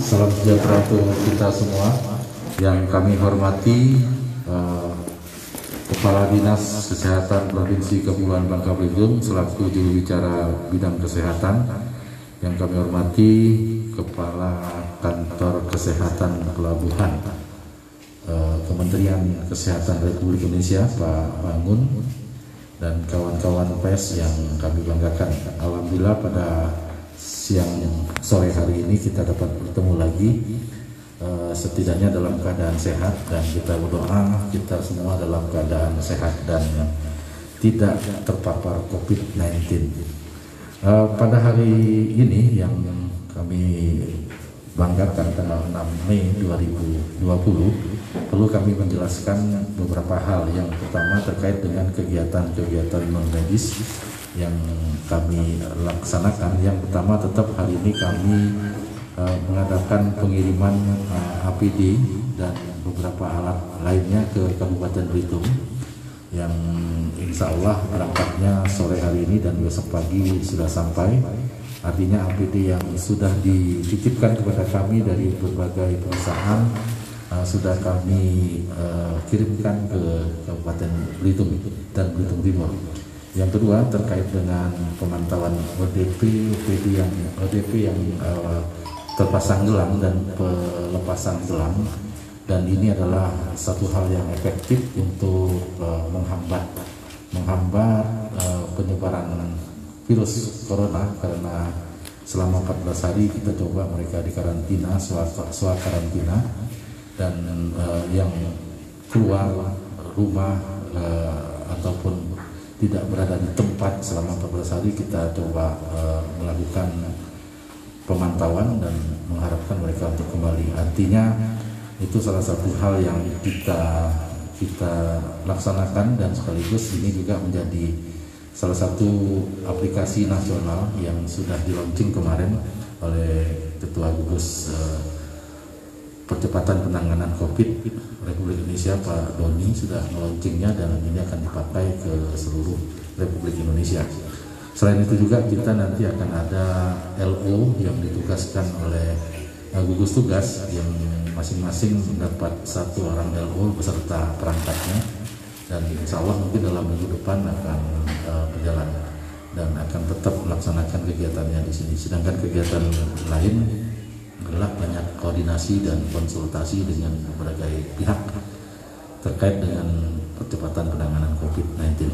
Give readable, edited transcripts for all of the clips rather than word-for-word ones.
salam sejahtera untuk kita semua. Yang kami hormati Kepala Dinas Kesehatan Provinsi Kepulauan Bangka Belitung selaku juru bicara bidang kesehatan. Yang kami hormati Kepala Kantor Kesehatan Pelabuhan Kementerian Kesehatan Republik Indonesia Pak Bangun, dan kawan-kawan pers yang kami banggakan. Alhamdulillah pada sore hari ini kita dapat bertemu lagi, setidaknya dalam keadaan sehat, dan kita berdoa kita semua dalam keadaan sehat dan tidak terpapar COVID-19. Pada hari ini yang kami banggakan tanggal 6 Mei 2020, perlu kami menjelaskan beberapa hal. Yang pertama terkait dengan kegiatan-kegiatan non medis yang kami laksanakan. Yang pertama, tetap hari ini kami mengadakan pengiriman APD dan beberapa alat lainnya ke Kabupaten Belitung, yang insya Allah berangkatnya sore hari ini dan besok pagi sudah sampai. Artinya APD yang sudah dititipkan kepada kami dari berbagai perusahaan sudah kami kirimkan ke Kabupaten Belitung dan Belitung Timur. Yang kedua terkait dengan pemantauan ODP yang terpasang gelang dan pelepasan gelang, dan ini adalah satu hal yang efektif untuk menghambat penyebaran virus corona, karena selama 14 hari kita coba mereka di karantina, swakarantina, dan yang keluar rumah ataupun tidak berada di tempat selama 14 hari kita coba melakukan pemantauan dan mengharapkan mereka untuk kembali. Artinya itu salah satu hal yang kita laksanakan, dan sekaligus ini juga menjadi salah satu aplikasi nasional yang sudah di-launching kemarin oleh Ketua Gugus Percepatan Penanganan COVID Republik Indonesia Pak Doni, sudah meluncingnya dan ini akan dipakai ke seluruh Republik Indonesia. Selain itu juga kita nanti akan ada LO yang ditugaskan oleh gugus tugas, yang masing-masing mendapat satu orang LO beserta perangkatnya, dan insya Allah mungkin dalam minggu depan akan berjalan dan akan tetap melaksanakan kegiatannya di sini. Sedangkan kegiatan lain adalah banyak koordinasi dan konsultasi dengan berbagai pihak terkait dengan percepatan penanganan COVID-19.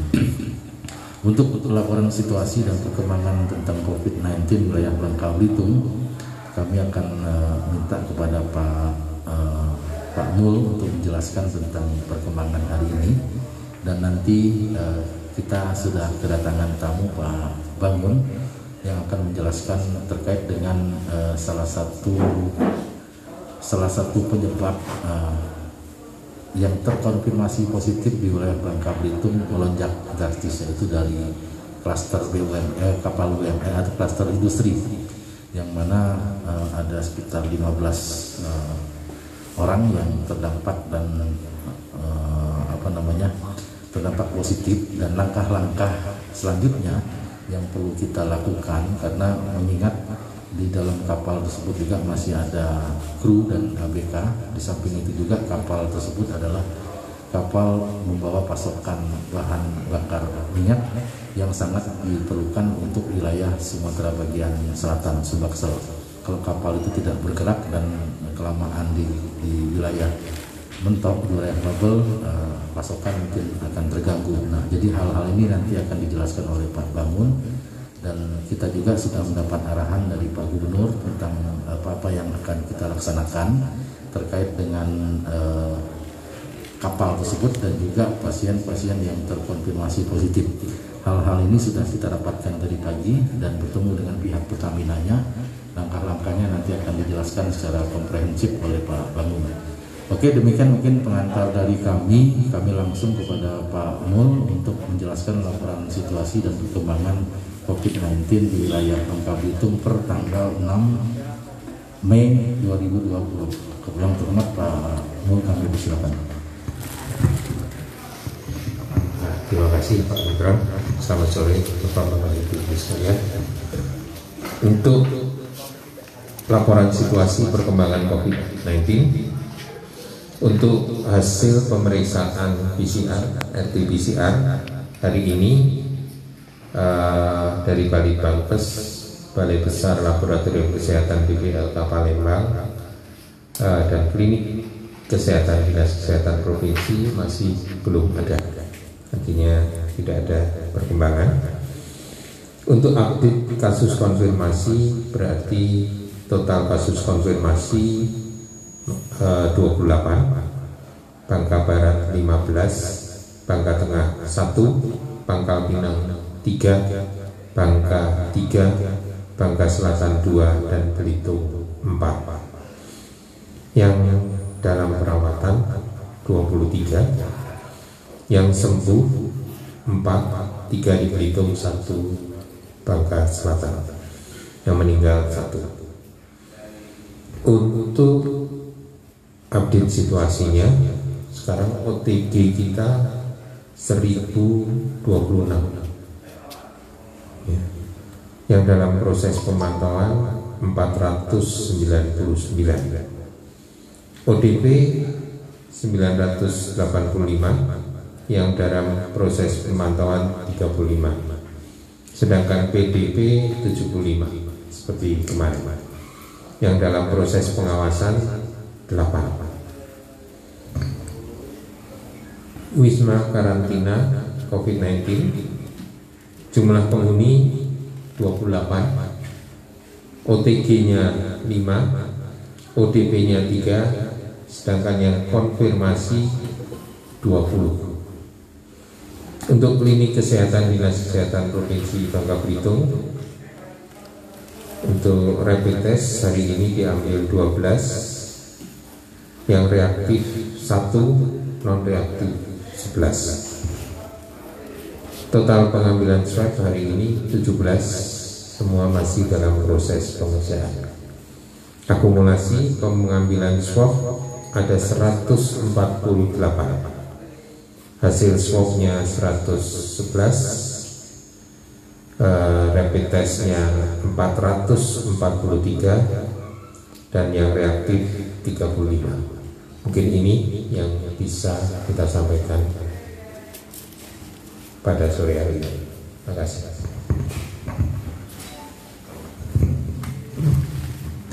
Untuk laporan situasi dan perkembangan tentang COVID-19 wilayah Bangka Belitung, kami akan minta kepada Pak Mul untuk menjelaskan tentang perkembangan hari ini, dan nanti kita sudah kedatangan tamu Pak Bangun yang akan menjelaskan terkait dengan salah satu penyebab yang terkonfirmasi positif di wilayah Bangka Belitung melonjak drastis, yaitu dari klaster BUMN, kapal BUMN atau klaster industri, yang mana ada sekitar 15 orang yang terdampak dan terdampak positif, dan langkah-langkah selanjutnya yang perlu kita lakukan, karena mengingat di dalam kapal tersebut juga masih ada kru dan ABK. Di samping itu juga kapal tersebut adalah kapal membawa pasokan bahan bakar minyak yang sangat diperlukan untuk wilayah Sumatera bagian selatan, Sumbaksel. Kalau kapal itu tidak bergerak dan kelamaan di wilayah mentok, di wilayah bubble, pasokan mungkin akan terganggu. Nah, jadi hal-hal ini nanti akan dijelaskan oleh Pak Bangun, dan kita juga sudah mendapat arahan dari Pak Gubernur tentang apa-apa yang akan kita laksanakan terkait dengan kapal tersebut dan juga pasien-pasien yang terkonfirmasi positif. Hal-hal ini sudah kita dapatkan tadi pagi dan bertemu dengan pihak Pertamina-nya. Langkah-langkahnya nanti akan dijelaskan secara komprehensif oleh Pak Bangun. Oke, demikian mungkin pengantar dari kami. Kami langsung kepada Pak Mul untuk menjelaskan laporan situasi dan perkembangan COVID-19 di wilayah Bangka Belitung per tanggal 6 Mei 2020. Yang terhormat Pak Mul, kami persilakan. Terima kasih Pak Putra. Selamat sore Bapak-Bapak Ibu sekalian. Untuk laporan situasi perkembangan COVID-19 untuk hasil pemeriksaan PCR, RT-PCR hari ini dari Balitbangkes, Balai Besar Laboratorium Kesehatan BPLK Palembang, dan Klinik Kesehatan Dinas Kesehatan Provinsi masih belum ada, artinya tidak ada perkembangan. Untuk update kasus konfirmasi berarti total kasus konfirmasi 28, Bangka Barat 15, Bangka Tengah 1, Pangkal Pinang 3, Bangka 3, Bangka Selatan 2, dan Belitung 4. Yang dalam perawatan 23, yang sembuh 4, 3 di Belitung, 1 Bangka Selatan, yang meninggal 1. Untuk update situasinya, sekarang OTG kita 1026 ya. Yang dalam proses pemantauan 499, ODP 985, yang dalam proses pemantauan 35, sedangkan PDP 75 seperti kemarin, yang dalam proses pengawasan 8. Wisma karantina COVID-19 jumlah penghuni 28, OTG-nya 5, ODP-nya 3, sedangkan yang konfirmasi 20. Untuk klinik kesehatan Dinas Kesehatan Provinsi Bangka Belitung, untuk rapid test hari ini diambil 12, yang reaktif 1, non reaktif 11. Total pengambilan swab hari ini 17, semua masih dalam proses pemeriksaan. Akumulasi pengambilan swab ada 148. Hasil swabnya 111, rapid testnya 443, dan yang reaktif 35. Mungkin ini yang bisa kita sampaikan pada sore hari ini. Terima kasih.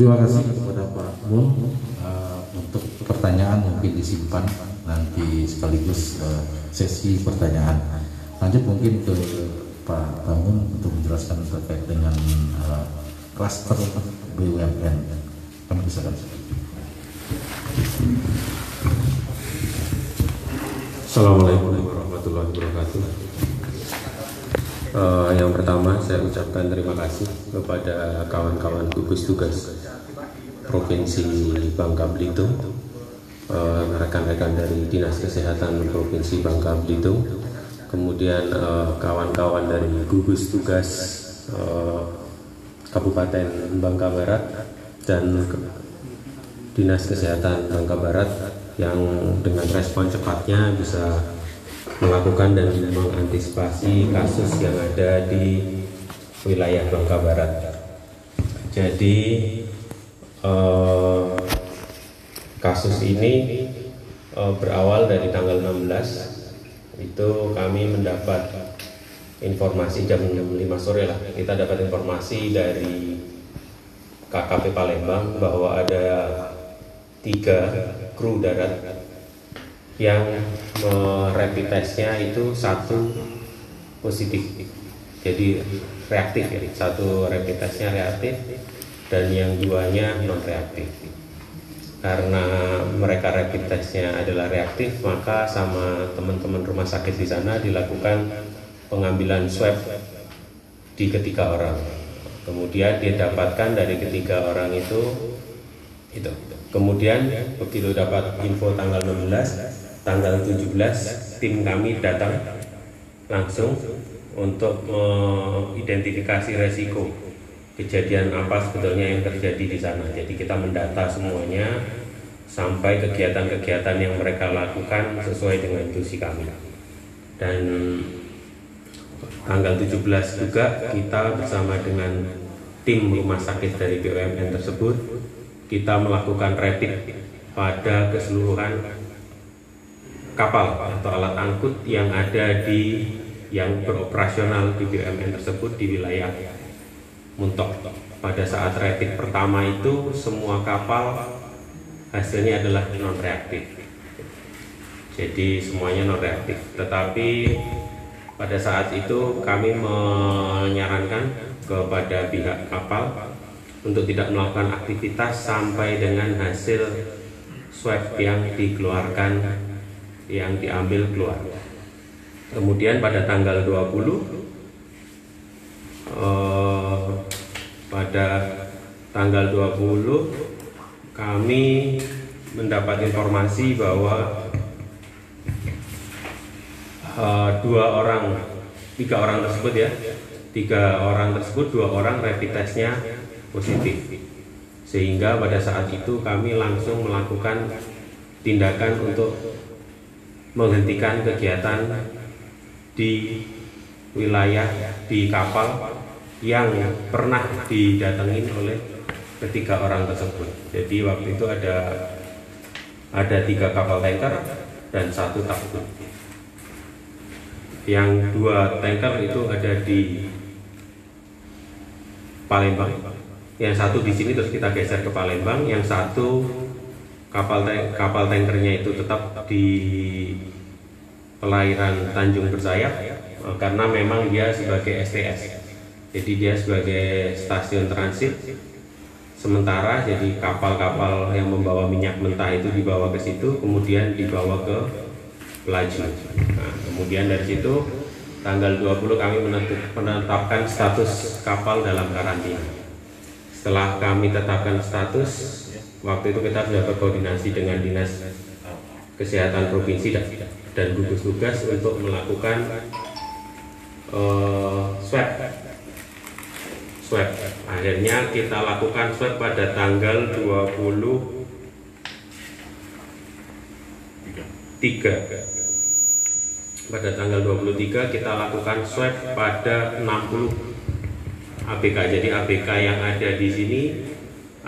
Terima kasih kepada Pak Mul. Untuk pertanyaan mungkin disimpan nanti sekaligus sesi pertanyaan. Lanjut mungkin ke Pak Bangun untuk menjelaskan terkait dengan klaster BUMN. Kami bisa kan? Assalamualaikum warahmatullahi wabarakatuh. Yang pertama saya ucapkan terima kasih kepada kawan-kawan gugus tugas Provinsi Bangka Belitung, rekan-rekan dari Dinas Kesehatan Provinsi Bangka Belitung, kemudian kawan-kawan dari gugus tugas Kabupaten Bangka Barat dan Dinas Kesehatan Bangka Barat yang dengan respon cepatnya bisa melakukan dan mengantisipasi kasus yang ada di wilayah Bangka Barat. Jadi kasus ini berawal dari tanggal 16, itu kami mendapat informasi jam 5 sore lah, kita dapat informasi dari KKP Palembang bahwa ada 3 kru darat yang rapid testnya itu 1 positif, jadi reaktif ya, 1 rapid testnya reaktif dan yang 2-nya non reaktif. Karena mereka rapid testnya adalah reaktif, maka sama teman-teman rumah sakit di sana dilakukan pengambilan swab di ketiga orang. Kemudian dia dapatkan dari ketiga orang itu. Kemudian begitu dapat info tanggal 16, tanggal 17 tim kami datang langsung untuk mengidentifikasi resiko kejadian apa sebetulnya yang terjadi di sana. Jadi kita mendata semuanya sampai kegiatan-kegiatan yang mereka lakukan sesuai dengan instruksi kami. Dan tanggal 17 juga kita bersama dengan tim rumah sakit dari BUMN tersebut, kita melakukan rapid pada keseluruhan kapal atau alat angkut yang ada yang beroperasional di BUMN tersebut di wilayah Muntok. Pada saat rapid pertama itu semua kapal hasilnya adalah non reaktif, jadi semuanya non reaktif. Tetapi pada saat itu kami menyarankan kepada pihak kapal untuk tidak melakukan aktivitas sampai dengan hasil swab yang dikeluarkan, yang diambil keluar. Kemudian pada tanggal 20 kami mendapat informasi bahwa 2 orang rapid testnya positif, sehingga pada saat itu kami langsung melakukan tindakan untuk menghentikan kegiatan di wilayah di kapal yang pernah didatengin oleh ketiga orang tersebut. Jadi waktu itu ada 3 kapal tanker dan 1 tugboat. Yang 2 tanker itu ada di Palembang, yang 1 di sini terus kita geser ke Palembang, yang 1 kapal tankernya itu tetap di perairan Tanjung Bersayap karena memang dia sebagai STS, jadi dia sebagai stasiun transit sementara. Jadi kapal-kapal yang membawa minyak mentah itu dibawa ke situ, kemudian dibawa ke Pelaju. Nah, kemudian dari situ tanggal 20 kami menetapkan status kapal dalam karantina. Setelah kami tetapkan status, waktu itu kita sudah berkoordinasi dengan Dinas Kesehatan Provinsi dan gugus tugas untuk melakukan swab. Akhirnya kita lakukan swab pada tanggal 23. Pada tanggal 23 kita lakukan swab pada 60 ABK. Jadi ABK yang ada di sini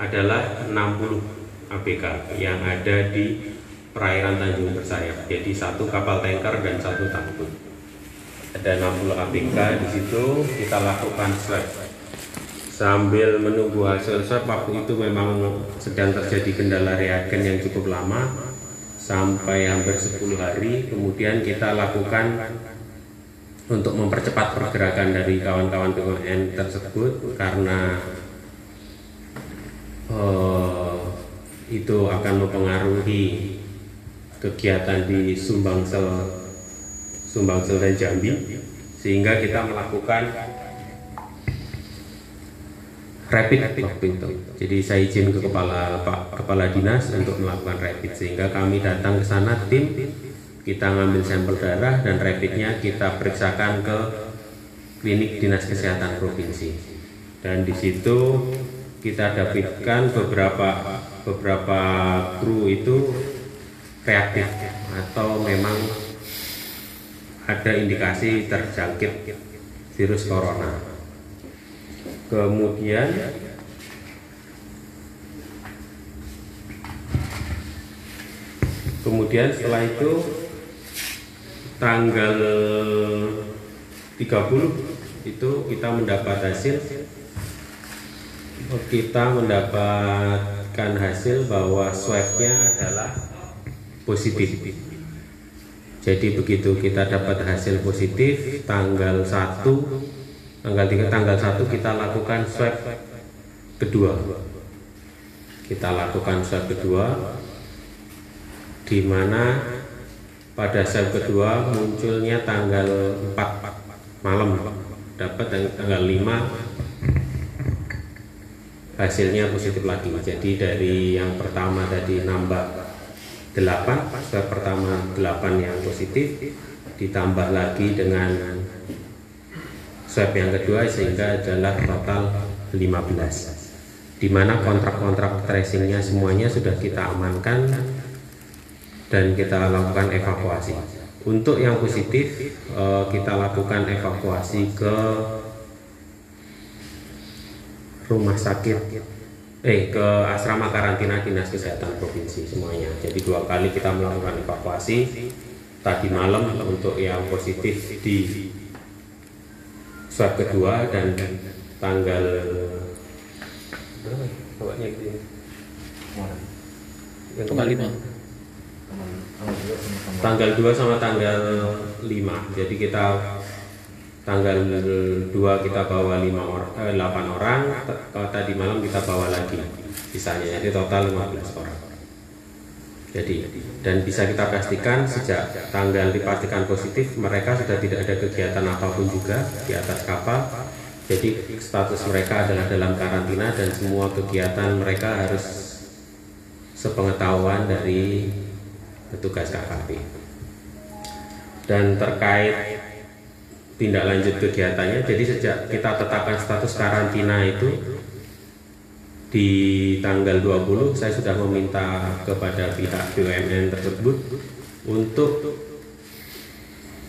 adalah 60 ABK yang ada di perairan Tanjung Bersayap. Jadi 1 kapal tanker dan 1 tugboat. Ada 60 ABK di situ, kita lakukan swab. Sambil menunggu hasil swab, waktu itu memang sedang terjadi kendala reagen yang cukup lama, sampai hampir 10 hari. Kemudian kita lakukan untuk mempercepat pergerakan dari kawan-kawan BUMN tersebut, karena itu akan mempengaruhi kegiatan di Sumbangsel dan Jambi, sehingga kita melakukan rapid waktu itu. Jadi saya izin ke kepala dinas untuk melakukan rapid, sehingga kami datang ke sana, tim kita ngambil sampel darah dan rapidnya kita periksakan ke klinik Dinas Kesehatan Provinsi. Dan di situ kita dapatkan beberapa kru itu reaktif atau memang ada indikasi terjangkit virus corona. Kemudian setelah itu tanggal 30 itu kita mendapatkan hasil bahwa swabnya adalah positif. Jadi begitu kita dapat hasil positif tanggal 1 kita lakukan swab kedua. Di mana pada swab kedua munculnya tanggal 4 malam, dapat tanggal 5 hasilnya positif lagi. Jadi dari yang pertama tadi nambah 8, swab pertama 8 yang positif, ditambah lagi dengan swab yang kedua sehingga adalah total 15, di mana kontrak tracingnya semuanya sudah kita amankan dan kita lakukan evakuasi. Untuk yang positif kita lakukan evakuasi ke rumah sakit ke asrama karantina Dinas Kesehatan Provinsi semuanya. Jadi 2 kali kita melakukan evakuasi. Tadi malam untuk yang positif di swab kedua, dan tanggal yang kembali tanggal 2 sama tanggal 5. Jadi kita tanggal 2 kita bawa 8 orang, tadi malam kita bawa lagi sisanya, jadi total 15 orang. Jadi, dan bisa kita pastikan sejak tanggal dipastikan positif mereka sudah tidak ada kegiatan apapun juga di atas kapal. Jadi status mereka adalah dalam karantina, dan semua kegiatan mereka harus sepengetahuan dari petugas KKP. Dan terkait tindak lanjut kegiatannya, jadi sejak kita tetapkan status karantina itu di tanggal 20, saya sudah meminta kepada pihak BUMN tersebut untuk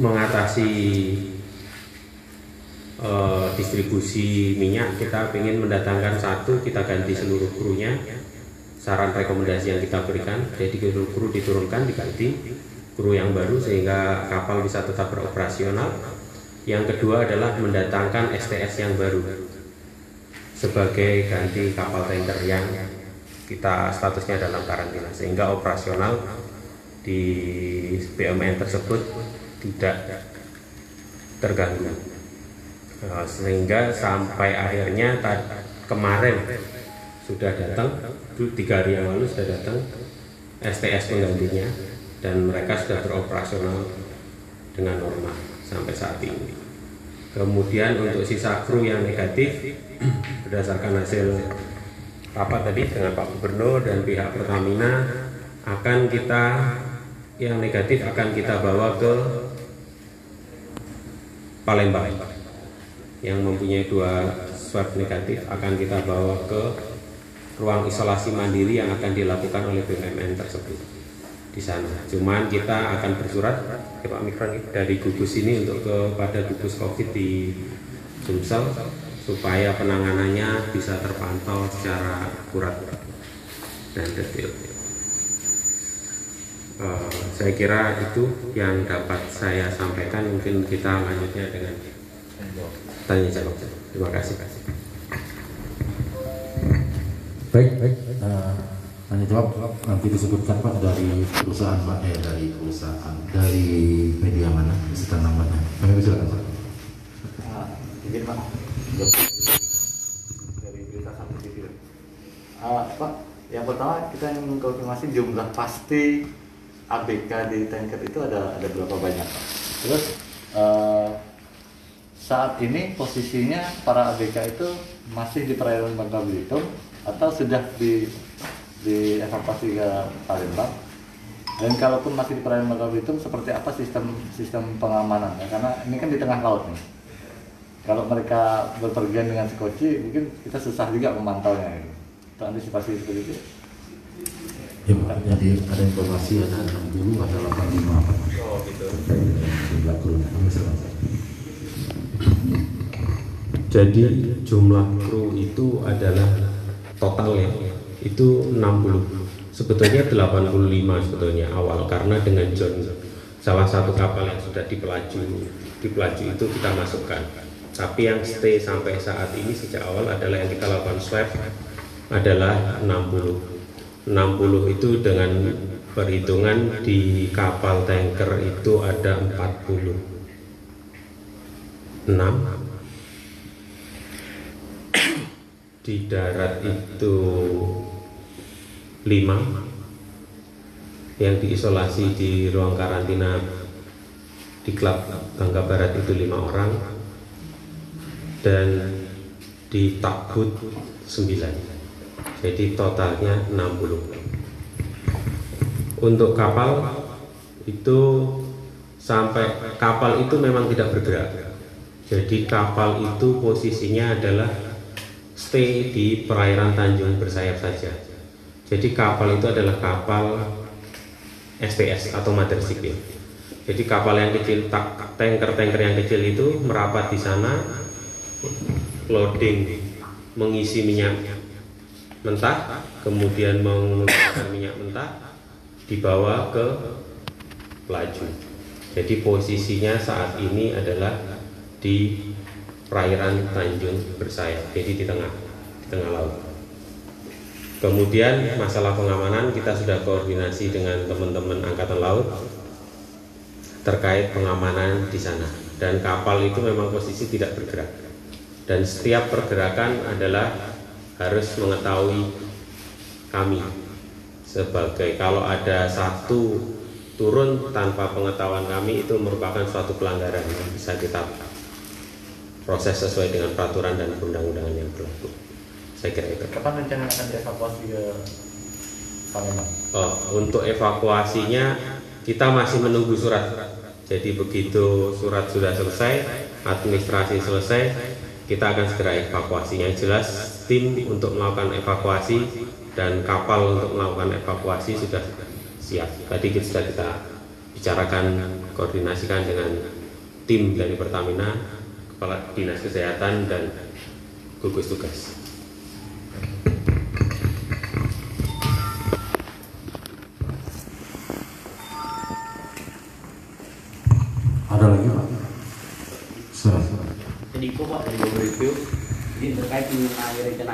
mengatasi distribusi minyak. Kita ingin mendatangkan 1, kita ganti seluruh krunya, saran rekomendasi yang kita berikan. Jadi kru diturunkan, diganti kru yang baru sehingga kapal bisa tetap beroperasional. Yang kedua adalah mendatangkan STS yang baru sebagai ganti kapal tanker yang kita statusnya dalam karantina, sehingga operasional di BUMN tersebut tidak terganggu. Sehingga sampai akhirnya kemarin sudah datang, 3 hari yang lalu sudah datang STS penggantinya, dan mereka sudah beroperasional dengan normal sampai saat ini. Kemudian untuk sisa kru yang negatif, berdasarkan hasil rapat tadi dengan Pak Gubernur dan pihak Pertamina, akan kita yang negatif akan kita bawa ke Palembang. Yang mempunyai 2 swab negatif akan kita bawa ke ruang isolasi mandiri yang akan dilakukan oleh BUMN tersebut di sana. Cuman kita akan bersurat ke Pak Mikron dari gugus ini untuk kepada gugus COVID di Sumsel supaya penanganannya bisa terpantau secara akurat dan detail. Saya kira itu yang dapat saya sampaikan. Mungkin kita lanjutnya dengan tanya jawab. Terima kasih. Baik. Tanya jawab nanti disebutkan Pak dari perusahaan Pak, dari media mana, beserta namanya. Kami silakan Pak. Izin Pak. Dari berita sampai TV. Pak, yang pertama kita ingin mengkonfirmasi jumlah pasti ABK di tanker itu ada berapa banyak Pak? Terus saat ini posisinya para ABK itu masih di perairan Bangka Belitung atau sudah dievakuasi ke Palembang? Dan kalaupun masih di perairan Bangka Belitung, seperti apa sistem pengamanan? Ya, karena ini kan di tengah laut nih. Kalau mereka berpergian dengan skoci, mungkin kita susah juga memantaunya. Itu antisipasi seperti itu. Ya Pak, jadi ada informasi ada 60, ada 85 Pak. Oh gitu. Jumlah kru. Kami silakan. Jadi jumlah kru itu adalah totalnya itu 60. Sebetulnya 85 sebetulnya awal, karena dengan John salah satu kapal yang sudah di pelaju itu kita masukkan. Tapi yang stay sampai saat ini sejak awal adalah yang kita lakukan swab adalah 60. 60 itu dengan perhitungan di kapal tanker itu ada 46, di darat itu 5, yang diisolasi di ruang karantina di klub Bangka Barat itu 5 orang, dan di Takbut 9. Jadi totalnya 60. Untuk kapal itu sampai kapal itu memang tidak bergerak. Jadi kapal itu posisinya adalah stay di perairan Tanjung Bersayap saja. Jadi kapal itu adalah kapal STS atau Mother Sipil. Jadi kapal yang kecil, tanker yang kecil itu merapat di sana, loading mengisi minyak mentah, kemudian menggunakan minyak mentah, dibawa ke pelaju. Jadi posisinya saat ini adalah di perairan Tanjung Bersayap, jadi di tengah laut. Kemudian masalah pengamanan kita sudah koordinasi dengan teman-teman Angkatan Laut terkait pengamanan di sana. Dan kapal itu memang posisi tidak bergerak. Dan setiap pergerakan adalah harus mengetahui kami sebagai, kalau ada satu turun tanpa pengetahuan kami itu merupakan suatu pelanggaran yang bisa kita proses sesuai dengan peraturan dan perundang-undangan yang berlaku. Saya kira itu. Kapan rencana akan dievakuasi ke Palembang? Untuk evakuasinya kita masih menunggu surat. Jadi begitu surat sudah selesai, administrasi selesai, kita akan segera evakuasi. Yang jelas tim untuk melakukan evakuasi dan kapal untuk melakukan evakuasi sudah siap. Tadi sudah kita bicarakan, koordinasikan dengan tim dari Pertamina, Kepala Dinas Kesehatan dan gugus tugas. Ada lagi Pak? Surat. Jadi kok Pak dari review ini terkait mengenai rencana